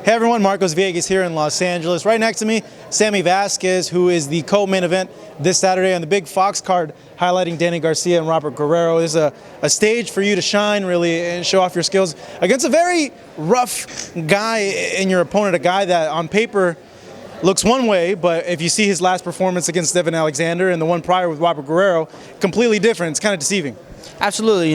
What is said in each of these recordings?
Hey everyone, Marcos Villegas here in Los Angeles. Right next to me, Sammy Vasquez, who is the co-main event this Saturday on the big Fox card highlighting Danny Garcia and Robert Guerrero. This is a stage for you to shine really and show off your skills against a very rough guy in your opponent, a guy that on paper looks one way, but if you see his last performance against Devon Alexander and the one prior with Robert Guerrero, completely different. It's kind of deceiving. Absolutely,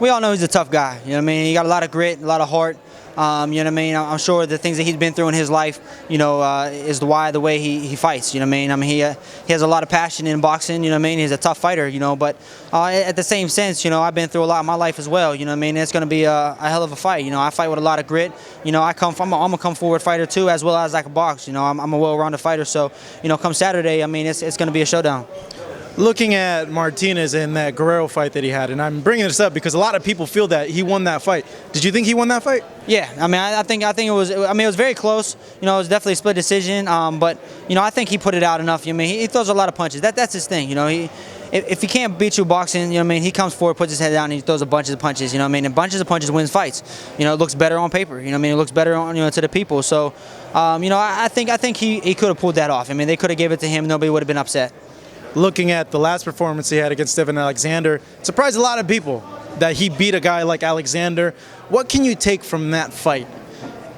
we all know he's a tough guy. He got a lot of grit, a lot of heart. I'm sure the things that he's been through in his life, is the way he fights. He has a lot of passion in boxing. He's a tough fighter. But at the same sense, I've been through a lot in my life as well. It's going to be a hell of a fight. I fight with a lot of grit. I'm a come forward fighter too, as well as I can box. I'm a well-rounded fighter. So, come Saturday, it's going to be a showdown. Looking at Martinez in that Guerrero fight that he had, and I'm bringing this up because a lot of people feel that he won that fight. Did you think he won that fight? Yeah, I think it was. It was very close. It was definitely a split decision. But I think he put it out enough. He throws a lot of punches. That's his thing. If he can't beat you boxing, he comes forward, puts his head down, and he throws a bunch of punches. And bunches of punches wins fights. It looks better on paper. It looks better on to the people. So, I think he could have pulled that off. They could have gave it to him. Nobody would have been upset. Looking at the last performance he had against Devon Alexander, surprised a lot of people that he beat a guy like Alexander. What can you take from that fight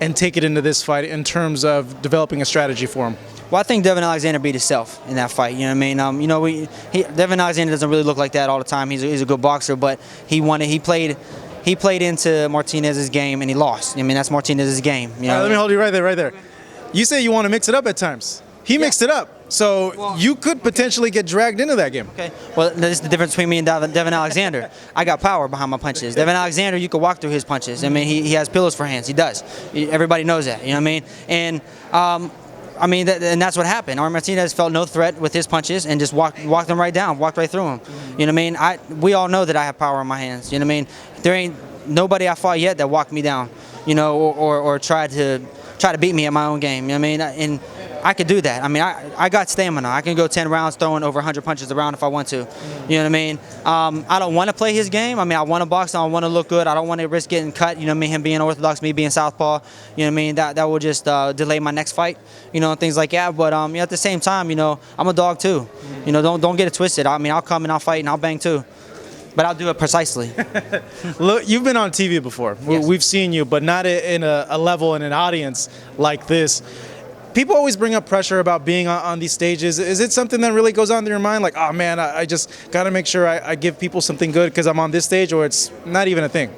and take it into this fight in terms of developing a strategy for him? Well, I think Devon Alexander beat himself in that fight. Devon Alexander doesn't really look like that all the time. He's a good boxer, but he won it. He played into Martinez's game and he lost. That's Martinez's game. All right, let me hold you right there. You say you want to mix it up at times. He mixed it up. So you could potentially get dragged into that game. Okay. Well, this is the difference between me and Devon Alexander. I got power behind my punches. Devon Alexander, you could walk through his punches. He has pillars for hands. He does. Everybody knows that. And and that's what happened. Martinez felt no threat with his punches and just walked them right down, walked right through them. We all know that I have power in my hands. There ain't nobody I fought yet that walked me down. Or tried to beat me at my own game. And I could do that. I got stamina. I can go 10 rounds throwing over 100 punches around if I want to. I don't want to play his game. I want to box. I want to look good. I don't want to risk getting cut. Him being orthodox, me being southpaw. That will just delay my next fight. Things like that. But at the same time, I'm a dog too. Don't get it twisted. I'll come and I'll fight and I'll bang too. But I'll do it precisely. Look, you've been on TV before. Yes. We've seen you, but not in a level in an audience like this. People always bring up pressure about being on these stages. Is it something that really goes on in your mind? Like, oh man, I just got to make sure I give people something good because I'm on this stage, or it's not even a thing?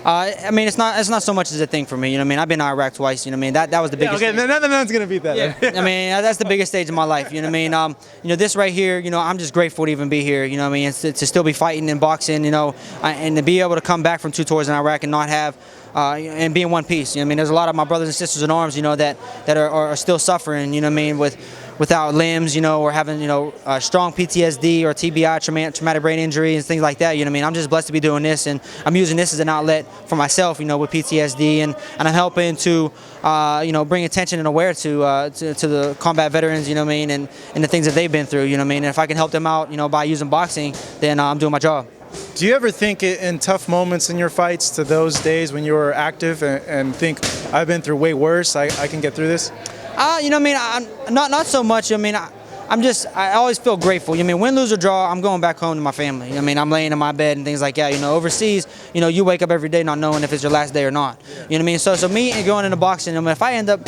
It's not so much as a thing for me. I've been to Iraq twice. That was the biggest. Yeah, okay, nothing's gonna beat that. Yeah. That's the biggest stage of my life. This right here. I'm just grateful to even be here. To still be fighting and boxing. And to be able to come back from 2 tours in Iraq and not have. And be in one piece. There's a lot of my brothers and sisters in arms, that are still suffering. Without limbs, or having strong PTSD or TBI, traumatic brain injury, and things like that. I'm just blessed to be doing this, and I'm using this as an outlet for myself. With PTSD, and I'm helping to bring attention and awareness to the combat veterans. And the things that they've been through. And if I can help them out, by using boxing, then I'm doing my job. Do you ever think in tough moments in your fights to those days when you were active and think, I've been through way worse, I can get through this? I'm not so much. I always feel grateful. Win, lose, or draw, I'm going back home to my family. I'm laying in my bed and things like that. Overseas, you wake up every day not knowing if it's your last day or not. So me going into boxing, if I end up,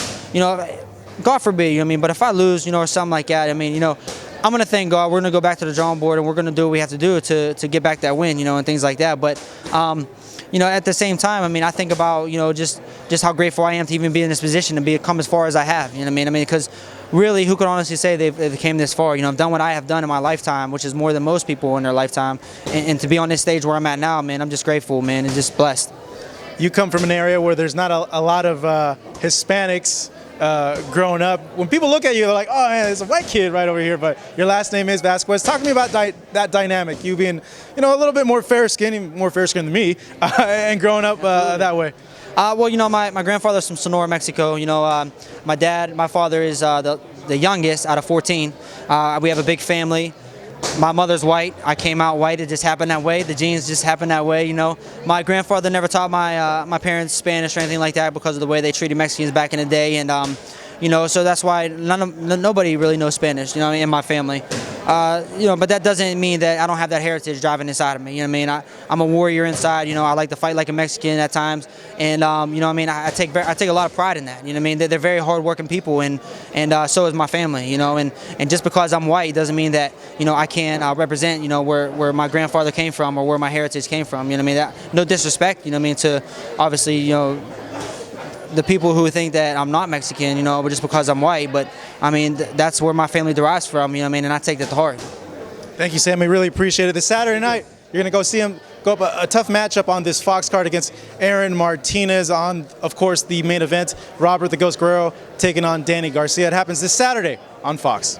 God forbid, but if I lose, or something like that, I'm going to thank God. We're going to go back to the drawing board and we're going to do what we have to do to get back that win, and things like that. But, at the same time, I think about, just how grateful I am to even be in this position and come as far as I have. Because really, who could honestly say they've came this far? I've done what I have done in my lifetime, which is more than most people in their lifetime. And to be on this stage where I'm at now, man, I'm just grateful, man, and just blessed. You come from an area where there's not a lot of Hispanics. Growing up, when people look at you, they're like, oh man, there's a white kid right over here, but your last name is Vasquez. Talk to me about that dynamic, you being a little bit more fair-skinned, more fair-skinned than me, and growing up that way. My grandfather's from Sonora, Mexico. My father is the youngest out of 14. We have a big family. my mother's white. I came out white. It just happened that way. The genes just happened that way. You know, my grandfather never taught my parents Spanish or anything like that because of the way they treated Mexicans back in the day, and you know, so that's why nobody really knows Spanish, you know, in my family. You know, but that doesn't mean that I don't have that heritage driving inside of me. You know what I mean? I'm a warrior inside. You know, I like to fight like a Mexican at times, and you know what I mean? I take a lot of pride in that. You know what I mean? They're very hardworking people, and so is my family. You know, and just because I'm white doesn't mean that, you know, I can't represent, you know, where my grandfather came from or where my heritage came from. You know what I mean? No disrespect. You know what I mean? To obviously, you know, the people who think that I'm not Mexican, you know, but just because I'm white. But I mean, that's where my family derives from, you know what I mean, and I take that to heart. Thank you, Sammy. Really appreciate it. This Saturday night, you're going to go see him go up a tough matchup on this Fox card against Aaron Martinez on, of course, the main event. Robert the Ghost Guerrero taking on Danny Garcia. It happens this Saturday on Fox.